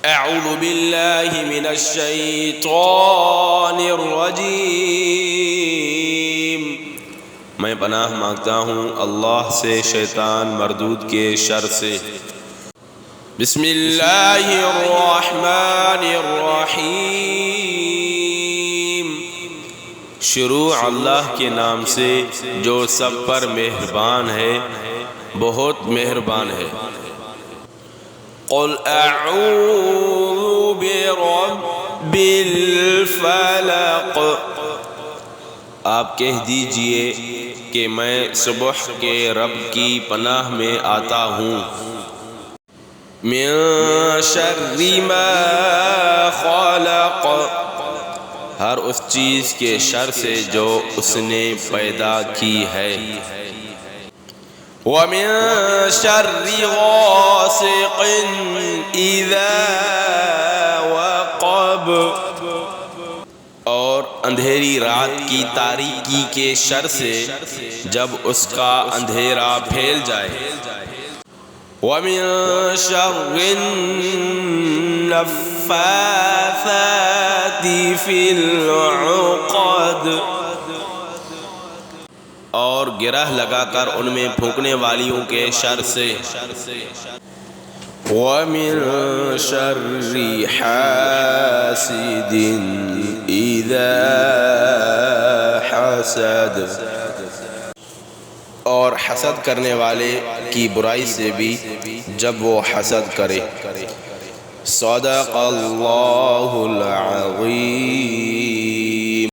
اعوذ باللہ من الشیطان الرجیم، میں پناہ مانگتا ہوں اللہ سے شیطان مردود کے شر سے۔ بسم اللہ الرحمن الرحیم، شروع اللہ کے نام سے جو سب پر مہربان ہے، بہت مہربان ہے۔ قل اعوذ برب الفلق، آپ کہہ دیجئے کہ میں صبح کے رب کی پناہ میں آتا ہوں۔ من شر ما خلق، ہر اس چیز کے شر سے جو اس نے پیدا کی ہے۔ وَمِن شَرِّ غَاسِقٍ إِذَا وَقَبَ، اور اندھیری رات کی تاریکی کے شر سے جب اس کا اندھیرا پھیل جائے۔ وَمِن شَرِّ النَّفَّاثَاتِ فِي الْعُقَدِ، اور گرہ لگا کر ان میں پھونکنے والیوں کے شر سے۔ وَمِن شَرِّ حَاسِدٍ إِذَا حَسَدَ، اور حسد کرنے والے کی برائی سے بھی جب وہ حسد کرے۔ صدق اللہ العظیم۔